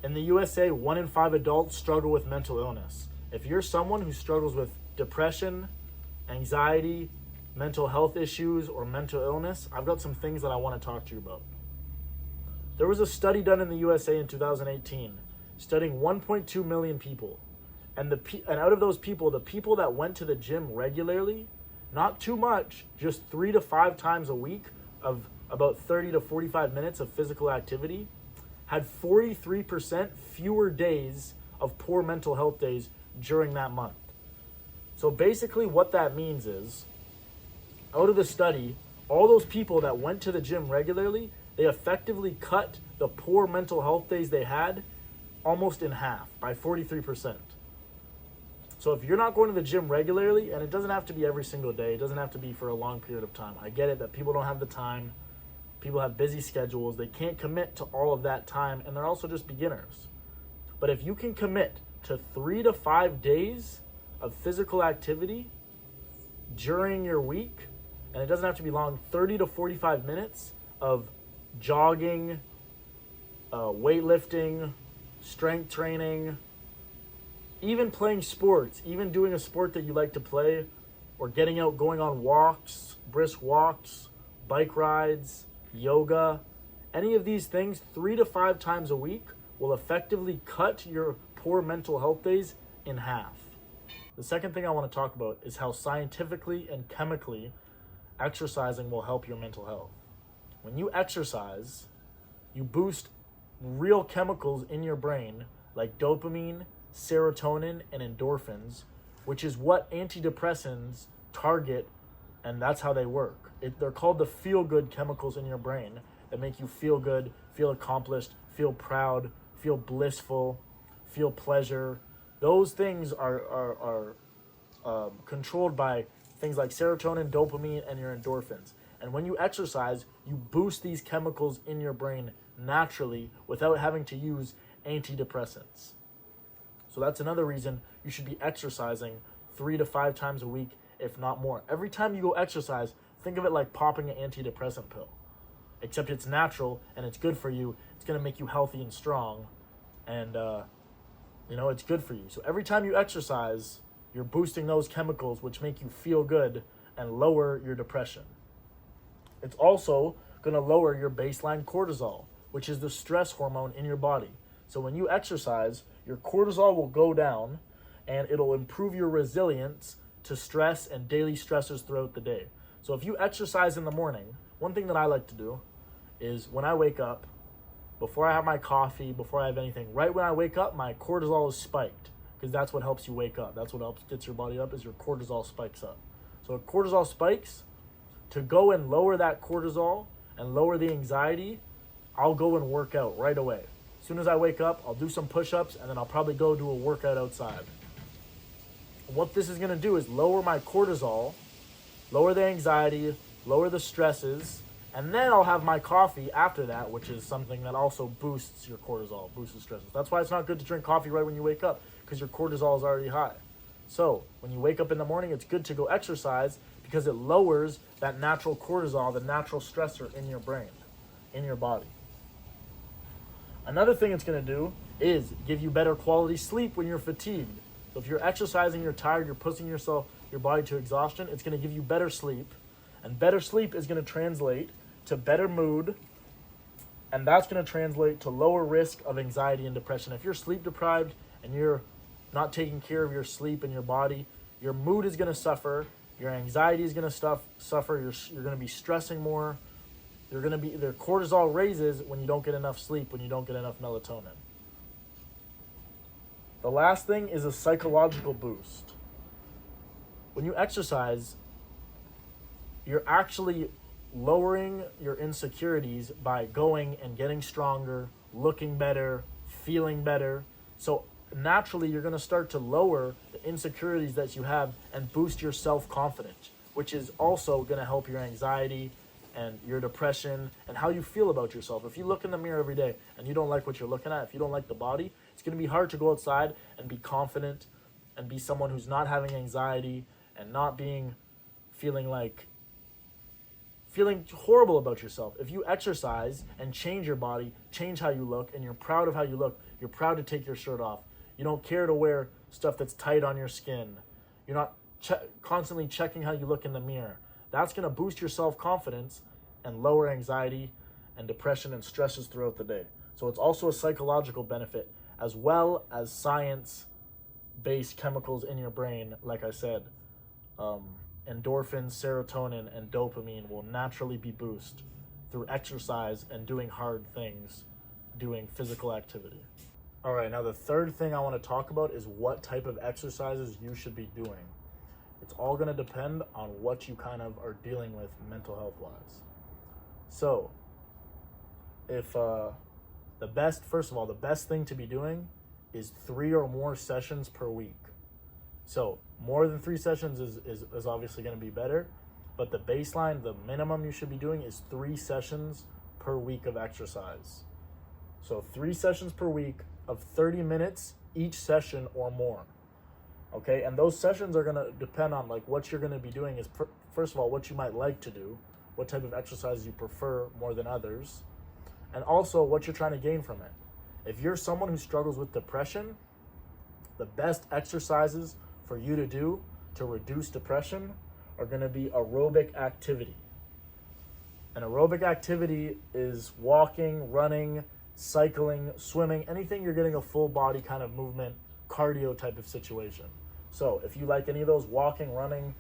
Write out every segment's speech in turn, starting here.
In the USA, 1 in 5 adults struggle with mental illness. If you're someone who struggles with depression, anxiety, mental health issues, or mental illness, I've got some things that I want to talk to you about. There was a study done in the USA in 2018 studying 1.2 million people. And out of those people, the people that went to the gym regularly, not too much, just 3 to 5 times a week of about 30 to 45 minutes of physical activity, had 43% fewer days of poor mental health days during that month. So basically what that means is, out of the study, all those people that went to the gym regularly, they effectively cut the poor mental health days they had almost in half, by 43%. So if you're not going to the gym regularly, and it doesn't have to be every single day, it doesn't have to be for a long period of time. I get it that people don't have the time. People have busy schedules. They can't commit to all of that time, and they're also just beginners. But if you can commit to 3 to 5 days of physical activity during your week, and it doesn't have to be long, 30 to 45 minutes of jogging, weightlifting, strength training, even playing sports, even doing a sport that you like to play, or getting out, going on walks, brisk walks, bike rides, yoga, any of these things 3 to 5 times a week will effectively cut your poor mental health days in half. The second thing I want to talk about is how scientifically and chemically exercising will help your mental health. When you exercise, you boost real chemicals in your brain like dopamine, serotonin, and endorphins, which is what antidepressants target, and that's how they work. They're called the feel-good chemicals in your brain that make you feel good, feel accomplished, feel proud, feel blissful, feel pleasure. Those things are controlled by things like serotonin, dopamine, and your endorphins. And when you exercise, you boost these chemicals in your brain naturally without having to use antidepressants. So that's another reason you should be exercising 3 to 5 times a week, if not more. Every time you go exercise, think of it like popping an antidepressant pill. Except it's natural and it's good for you. It's going to make you healthy and strong. And, it's good for you. So every time you exercise, you're boosting those chemicals which make you feel good and lower your depression. It's also going to lower your baseline cortisol, which is the stress hormone in your body. So when you exercise, your cortisol will go down and it'll improve your resilience to stress and daily stressors throughout the day. So if you exercise in the morning, one thing that I like to do is when I wake up, before I have my coffee, before I have anything, right when I wake up, my cortisol is spiked, because that's what helps you wake up. That's what helps gets your body up, is your cortisol spikes up. So if cortisol spikes, to go and lower that cortisol and lower the anxiety, I'll go and work out right away. As soon as I wake up, I'll do some push-ups, and then I'll probably go do a workout outside. What this is going to do is lower my cortisol, lower the anxiety, lower the stresses, and then I'll have my coffee after that, which is something that also boosts your cortisol, boosts the stresses. That's why it's not good to drink coffee right when you wake up, because your cortisol is already high. So when you wake up in the morning, it's good to go exercise because it lowers that natural cortisol, the natural stressor in your brain, in your body. Another thing it's going to do is give you better quality sleep when you're fatigued. So if you're exercising, you're tired, you're pushing your body to exhaustion, it's going to give you better sleep. And better sleep is going to translate to better mood, and that's going to translate to lower risk of anxiety and depression. If you're sleep deprived and you're not taking care of your sleep and your body, your mood is going to suffer, your anxiety is going to suffer, you're going to be stressing more, their cortisol raises when you don't get enough sleep, when you don't get enough melatonin. The last thing is a psychological boost. When you exercise, you're actually lowering your insecurities by going and getting stronger, looking better, feeling better. So naturally, you're going to start to lower the insecurities that you have and boost your self-confidence, which is also going to help your anxiety and your depression and how you feel about yourself. If you look in the mirror every day and you don't like what you're looking at, if you don't like the body, it's going to be hard to go outside and be confident and be someone who's not having anxiety and not feeling feeling horrible about yourself. If you exercise and change your body, change how you look, and you're proud of how you look, you're proud to take your shirt off. You don't care to wear stuff that's tight on your skin. You're not constantly checking how you look in the mirror. That's going to boost your self-confidence and lower anxiety and depression and stresses throughout the day. So it's also a psychological benefit as well as science-based chemicals in your brain. Like I said, endorphins, serotonin, and dopamine will naturally be boosted through exercise and doing hard things, doing physical activity. All right, now the third thing I want to talk about is what type of exercises you should be doing. It's all going to depend on what you kind of are dealing with mental health wise. So, if the best thing to be doing is 3 or more sessions per week. So more than 3 sessions is obviously going to be better, but the baseline, the minimum you should be doing is 3 sessions per week of exercise. So 3 sessions per week of 30 minutes each session or more. Okay, and those sessions are going to depend on like what you're going to be doing is first of all what you might like to do, what type of exercise you prefer more than others, and also what you're trying to gain from it. If you're someone who struggles with depression, the best exercises for you to do to reduce depression are going to be aerobic activity. An aerobic activity is walking, running, cycling, swimming, anything you're getting a full body kind of movement, cardio type of situation. So if you like any of those, walking, running,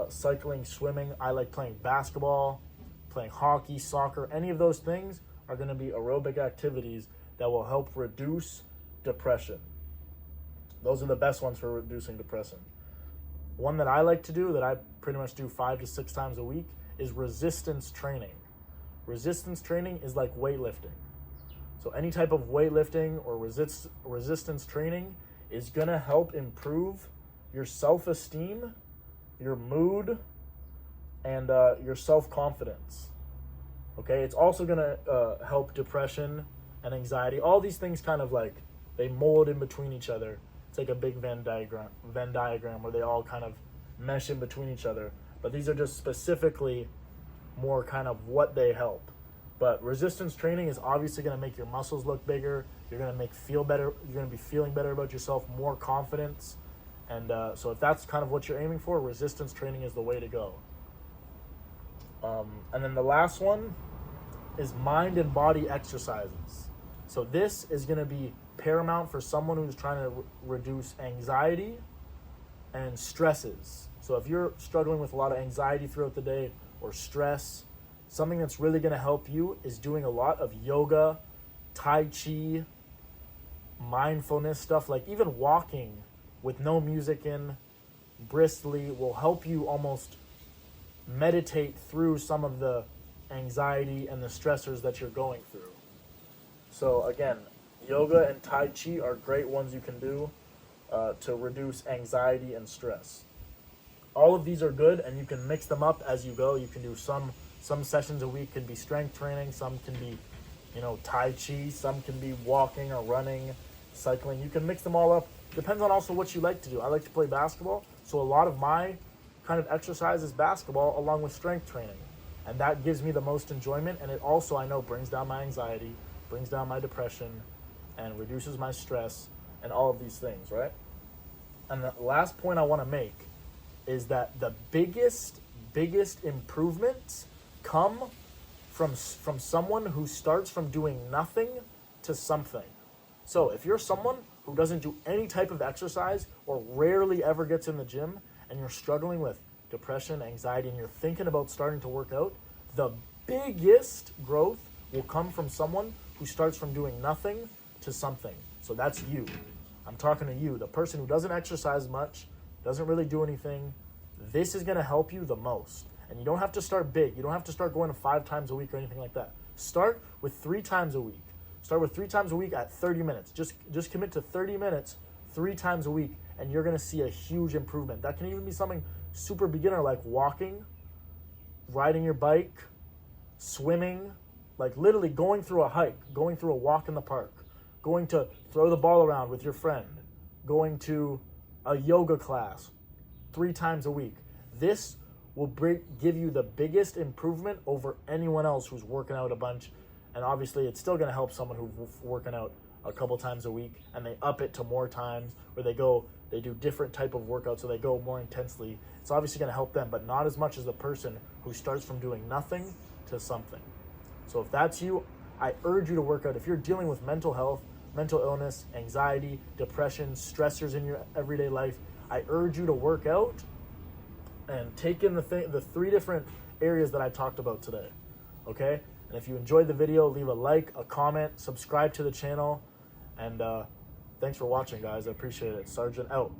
cycling, swimming, I like playing basketball, playing hockey, soccer, any of those things are going to be aerobic activities that will help reduce depression. Those are the best ones for reducing depression. One that I like to do, that I pretty much do 5 to 6 times a week, is resistance training. Resistance training is like weightlifting. So any type of weightlifting or resistance training is going to help improve your self-esteem, your mood, and your self-confidence. Okay, it's also going to help depression and anxiety. All these things kind of like, they mold in between each other. It's like a big Venn diagram where they all kind of mesh in between each other. But these are just specifically more kind of what they help. But resistance training is obviously going to make your muscles look bigger. You're going to feel better. You're going to be feeling better about yourself, more confidence. And so if that's kind of what you're aiming for, resistance training is the way to go. And then the last one is mind and body exercises. So this is going to be paramount for someone who's trying to reduce anxiety and stresses. So if you're struggling with a lot of anxiety throughout the day or stress, something that's really going to help you is doing a lot of yoga, tai chi, mindfulness stuff, like even walking with no music in, briskly, will help you almost meditate through some of the anxiety and the stressors that you're going through. So again, yoga and tai chi are great ones you can do to reduce anxiety and stress. All of these are good, and you can mix them up as you go. You can do some sessions a week can be strength training, some can be, tai chi, some can be walking or running, cycling. You can mix them all up. Depends on also what you like to do. I like to play basketball, so a lot of my kind of exercise is basketball along with strength training. And that gives me the most enjoyment, and it also, I know, brings down my anxiety, brings down my depression, and reduces my stress, and all of these things, right? And the last point I want to make is that the biggest improvements come from someone who starts from doing nothing to something. So if you're someone who doesn't do any type of exercise or rarely ever gets in the gym, and you're struggling with depression, anxiety, and you're thinking about starting to work out, the biggest growth will come from someone who starts from doing nothing to something. So that's you. I'm talking to you, the person who doesn't exercise much, doesn't really do anything. This is going to help you the most. And you don't have to start big. You don't have to start going to 5 times a week or anything like that. Start with 3 times a week. Start with 3 times a week at 30 minutes. Just commit to 30 minutes 3 times a week, and you're going to see a huge improvement. That can even be something super beginner like walking, riding your bike, swimming, like literally going through a hike, going through a walk in the park, going to throw the ball around with your friend, going to a yoga class 3 times a week. This will give you the biggest improvement over anyone else who's working out a bunch. And obviously, it's still going to help someone who's working out a couple times a week, and they up it to more times, or they do different type of workouts, so they go more intensely. It's obviously going to help them, but not as much as the person who starts from doing nothing to something. So if that's you, I urge you to work out. If you're dealing with mental health, mental illness, anxiety, depression, stressors in your everyday life, I urge you to work out and take in the 3 different areas that I talked about today, okay? And if you enjoyed the video, leave a like, a comment, subscribe to the channel, and thanks for watching, guys. I appreciate it. Sergeant out.